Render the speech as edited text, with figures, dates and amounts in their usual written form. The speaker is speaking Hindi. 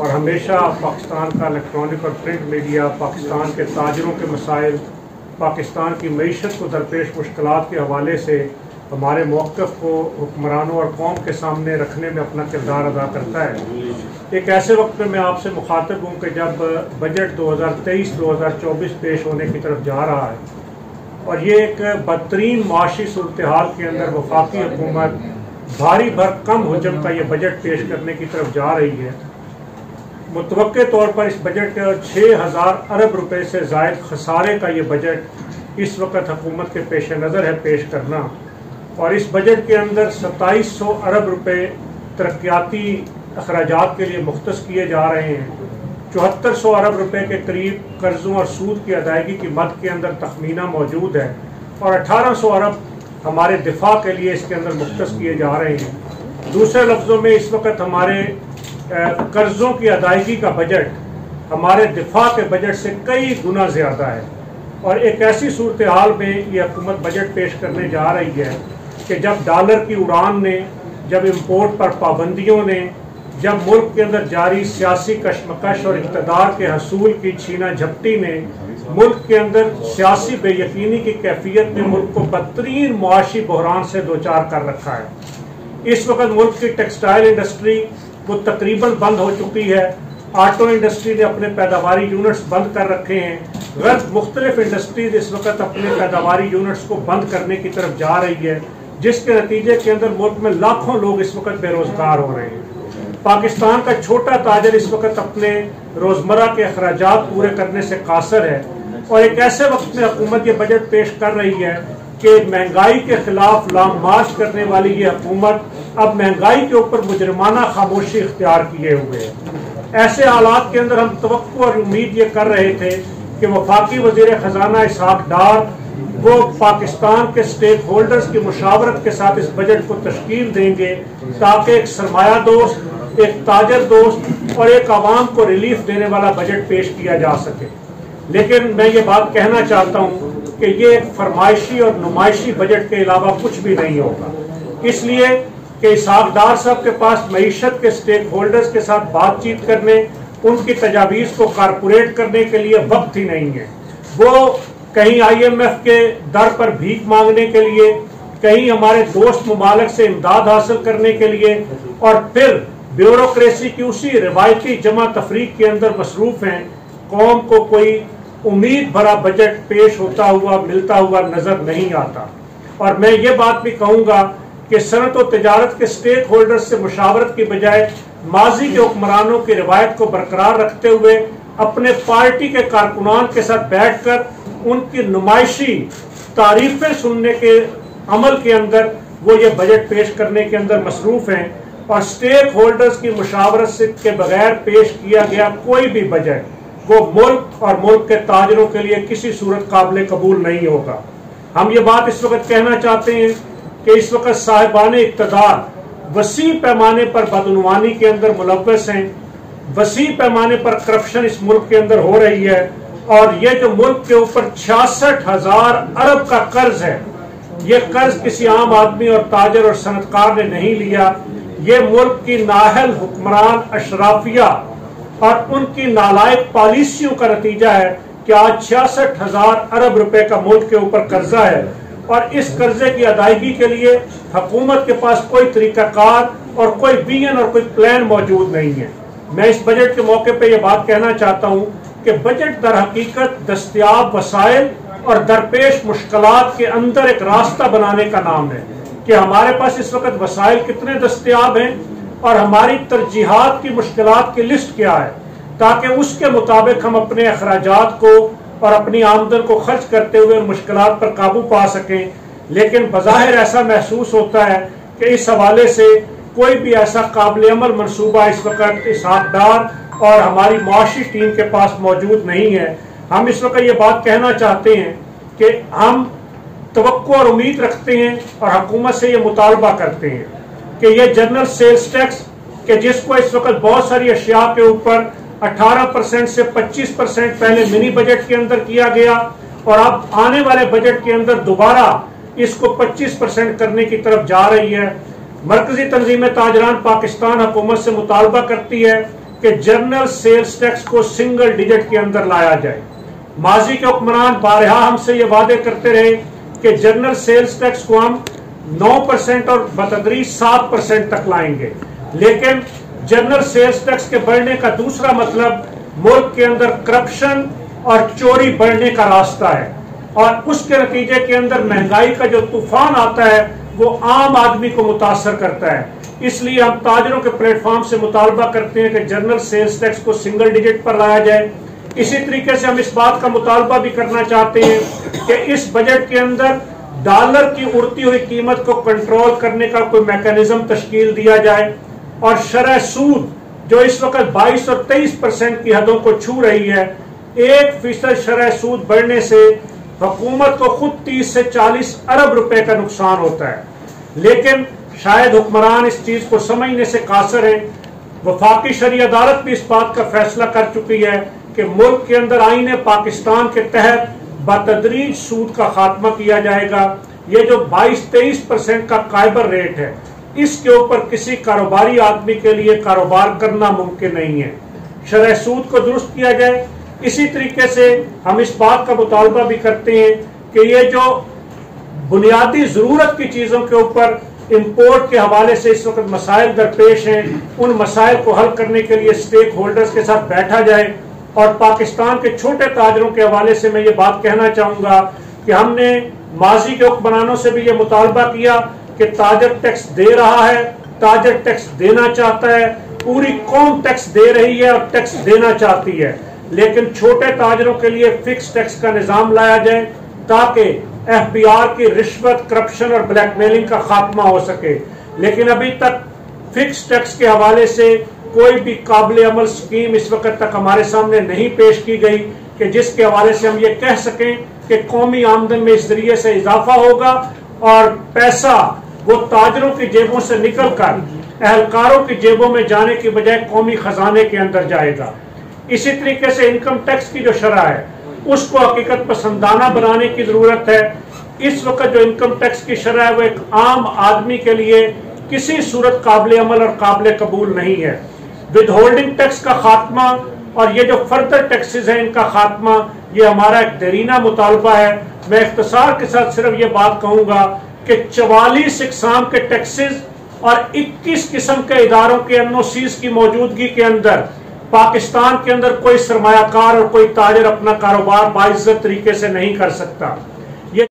और हमेशा पाकिस्तान का इलेक्ट्रॉनिक और प्रिंट मीडिया पाकिस्तान के ताजरों के मसाइल, पाकिस्तान की मईशत को दरपेश मुश्किलात के हवाले से हमारे मौक़िफ़ को हुक्मरानों और कौम के सामने रखने में अपना किरदार अदा करता है। एक ऐसे वक्त में मैं आपसे मुखातिब हूँ कि जब बजट 2023-2024 पेश होने की तरफ जा रहा है और ये एक बदतरीन माशी सूरत हाल के अंदर वफाकी हुकूमत भारी भरकम हुजम का ये बजट पेश करने की तरफ जा रही है। मुतवक्के तौर पर इस बजट के 6000 अरब रुपए से ज़ायद खसारे का ये बजट इस वक्त हुकूमत के पेश नज़र है पेश करना, और इस बजट के अंदर 2700 अरब रुपए तरक्याती अखराजात के लिए मुख्तस किए जा रहे हैं। 7400 अरब रुपए के करीब कर्ज़ों और सूद की अदायगी की मद के अंदर तखमीना मौजूद है और 1800 अरब हमारे दिफा के लिए इसके अंदर मुख्तस किए जा रहे हैं। दूसरे लफ्ज़ों में इस वक्त हमारे कर्ज़ों की अदायगी का बजट हमारे दिफा के बजट से कई गुना ज़्यादा है, और एक ऐसी सूरत हाल में ये हुकूमत बजट पेश करने जा रही है कि जब डॉलर की उड़ान ने, जब इम्पोर्ट पर पाबंदियों ने, जब मुल्क के अंदर जारी सियासी कशमकश और इक़्तिदार के हसूल की छीना झपटी ने मुल्क के अंदर सियासी बेयकीनी की कैफियत में मुल्क को बदतरीन मुआशी बहरान से दो चार कर रखा है। इस वक्त मुल्क की टेक्सटाइल इंडस्ट्री वो तकरीबन बंद हो चुकी है। ऑटो इंडस्ट्री ने अपने पैदावारी यूनिट्स बंद कर रखे हैं। गर्द मुख्तलिफ इंडस्ट्रीज इस वक्त अपने पैदावारी यूनिट्स को बंद करने की तरफ जा रही है, जिसके नतीजे के अंदर मुल्क में लाखों लोग इस वक्त बेरोजगार हो रहे हैं। पाकिस्तान का छोटा ताजर इस वक्त अपने रोजमर्रा के अखराजात पूरे करने से कासर है, और एक ऐसे वक्त में हुकूमत ये बजट पेश कर रही है कि महंगाई के खिलाफ लाम मार्च करने वाली ये हुकूमत अब महंगाई के ऊपर मुजरिमाना खामोशी इख्तियार किए हुए है। ऐसे हालात के अंदर हम तवक्को और उम्मीद ये कर रहे थे कि वफाकी वज़ीर ख़जाना इसहाक डार वो पाकिस्तान के स्टेक होल्डर्स की मुशावरत के साथ इस बजट को तश्कील देंगे ताकि एक सरमाया दोस्त, एक ताजर दोस्त और एक आवाम को रिलीफ देने वाला बजट पेश किया जा सके। लेकिन मैं ये बात कहना चाहता हूँ कि ये एक फरमाइशी और नुमाइशी बजट के अलावा कुछ भी नहीं होगा, इसलिए कि इसहाक डार साहब के पास मईशत के स्टेक होल्डर्स के साथ बातचीत करने, उनकी तजावीज़ को कारपोरेट करने के लिए वक्त ही नहीं है। वो कहीं IMF के दर पर भीख मांगने के लिए, कहीं हमारे दोस्त मुमालिक से इमदाद हासिल करने के लिए, और फिर ब्यूरोक्रेसी की उसी रिवायती जमा तफरीक के अंदर मसरूफ हैं। कौम को कोई उम्मीद भरा बजट पेश होता हुआ मिलता हुआ नजर नहीं आता। और मैं ये बात भी कहूँगा कि सनत और तजारत के स्टेक होल्डर्स से मुशावरत की बजाय माजी के हुक्मरानों की रिवायत को बरकरार रखते हुए अपने पार्टी के कारकुनान के साथ बैठकर उनकी नुमाइशी तारीफें सुनने के अमल के अंदर वो ये बजट पेश करने के अंदर मसरूफ हैं, और स्टेक होल्डर्स की मुशावरत के बगैर पेश किया गया कोई भी बजट वो मुल्क और मुल्क के ताजरों के लिए किसी सूरत काबिल कबूल नहीं होगा। हम ये बात इस वक्त कहना चाहते हैं कि इस वक्त साहिबान इक़्तिदार वसी पैमाने पर बदउनवानी के अंदर मुलव्वस हैं, वसी पैमाने पर करप्शन इस मुल्क के अंदर हो रही है, और ये जो मुल्क के ऊपर 66,000 अरब का कर्ज है, ये कर्ज किसी आम आदमी और ताजर और सनतकार ने नहीं लिया। ये मुल्क की नाहल हुक्मरान अशराफिया और उनकी नालायक पॉलिसियों का नतीजा है कि आज 66,000 अरब रुपए का मुल्क के ऊपर कर्जा है, और इस कर्जे की अदायगी के लिए हुकूमत के पास कोई तरीकाकार और कोई विजन और कोई प्लान मौजूद नहीं है। मैं इस बजट के मौके पे ये बात कहना चाहता हूँ कि बजट दर हकीकत दस्तयाब वसाइल और दरपेश मुश्किलात के अंदर एक रास्ता बनाने का नाम है कि हमारे पास इस वक्त वसाइल कितने दस्तयाब हैं और हमारी तरजीहात की मुश्किलात की लिस्ट क्या है, ताकि उसके मुताबिक हम अपने अखराजात को और अपनी आमदन को खर्च करते हुए मुश्किलात पर काबू पा सकें। लेकिन बज़ाहिर ऐसा महसूस होता है कि इस हवाले से कोई भी ऐसा काबिल अमल मनसूबा इस वक्त इसहाक डार और हमारी मुआशी टीम के पास मौजूद नहीं है। हम इस वक्त ये बात कहना चाहते हैं कि हम तवक्को और उम्मीद रखते हैं और हुकूमत से ये मुतालबा करते हैं कि ये जनरल सेल्स टैक्स के जिसको इस वक्त बहुत सारी अशिया के ऊपर 18% से 25% पहले मिनी बजट के अंदर किया गया, और अब आने वाले बजट के अंदर दोबारा इसको 25% करने की तरफ जा रही है। मरकजी तंजीम ताजरान पाकिस्तान हुकूमत से मुतालबा करती है कि जनरल सेल्स टैक्स को सिंगल डिजिट के अंदर लाया जाए। माजी के हुक्मरान बारहा हमसे ये वादे करते रहे कि जनरल सेल्स टैक्स को हम 9% और बतदरीज 7% तक लाएंगे, लेकिन जनरल सेल्स टैक्स के बढ़ने का दूसरा मतलब मुल्क के अंदर करप्शन और चोरी बढ़ने का रास्ता है, और उसके नतीजे के अंदर महंगाई का जो तूफान आता है वो आम आदमी को मुतासर करता है। इसलिए हम ताजरों के प्लेटफॉर्म से मुतालबा करते हैं कि जनरल सेल्स टैक्स को सिंगल डिजिट पर लाया जाए। इसी तरीके से हम इस बात का मुतालबा भी करना चाहते हैं कि इस बजट के अंदर डॉलर की उड़ती हुई कीमत को कंट्रोल करने का कोई मैकेनिज्म तश्कील दिया जाए, और शरह सूद जो इस वक्त 22 और 23% की हदों को छू रही है, 1% शरह सूद बढ़ने से हुकूमत को खुद 30 से 40 अरब रुपए का नुकसान होता है। लेकिन शायद हुक्मरान इस चीज को समझने से कासर है। वफाकी शरी अदालत भी इस बात का फैसला कर चुकी है कि मुल्क के अंदर आईने पाकिस्तान के तहत बतदरीज सूद का खात्मा किया जाएगा। ये जो 22-23% का कायबर रेट है, इसके ऊपर किसी कारोबारी आदमी के लिए कारोबार करना मुमकिन नहीं है। शरह सूद को दुरुस्त किया जाए। इसी तरीके से हम इस बात का मुतालबा भी करते हैं कि ये जो बुनियादी जरूरत की चीजों के ऊपर इंपोर्ट के हवाले से इस वक्त मसाइल दरपेश हैं, उन मसाइल को हल करने के लिए स्टेक होल्डर्स के साथ बैठा जाए। और पाकिस्तान के छोटे ताजरों के हवाले से मैं ये बात कहना चाहूंगा कि हमने माजी के हुक्मरानों से भी ये मुतालबा किया कि ताजर टैक्स दे रहा है, ताजर टैक्स देना चाहता है, पूरी कौम टैक्स दे रही है और टैक्स देना चाहती है, लेकिन छोटे ताजरों के लिए फिक्स टैक्स का निजाम लाया जाए ताकि FBR की रिश्वत, करप्शन और ब्लैकमेलिंग का खात्मा हो सके। लेकिन अभी तक फिक्स टैक्स के हवाले से कोई भी काबिल अमल स्कीम इस वक्त तक हमारे सामने नहीं पेश की गई कि जिसके हवाले से हम ये कह सकें कि कौमी आमदन में इस जरिए से इजाफा होगा और पैसा वो ताजरों की जेबों से निकलकर एहलकारों की जेबों में जाने की बजाय कौमी खजाने के अंदर जाएगा। इसी तरीके से इनकम टैक्स की जो शरह है उसको हकीकत पसंदाना बनाने की जरूरत है। इस वक्त जो इनकम टैक्स की शरह है वो एक आम आदमी के लिए किसी सूरत काबिल अमल और काबिल कबूल नहीं है। विद होल्डिंग टैक्स का खात्मा और ये जो फर्दर टैक्सेस हैं इनका खात्मा, ये हमारा एक देरीना मुतालबा है। मैं इख्तिसार के साथ सिर्फ ये बात कहूंगा कि 44 इकसाम के टैक्सेस और 21 किस्म के इदारों के NOCs की मौजूदगी के अंदर पाकिस्तान के अंदर कोई सरमायाकार और कोई ताजर अपना कारोबार बाइज्जत तरीके से नहीं कर सकता।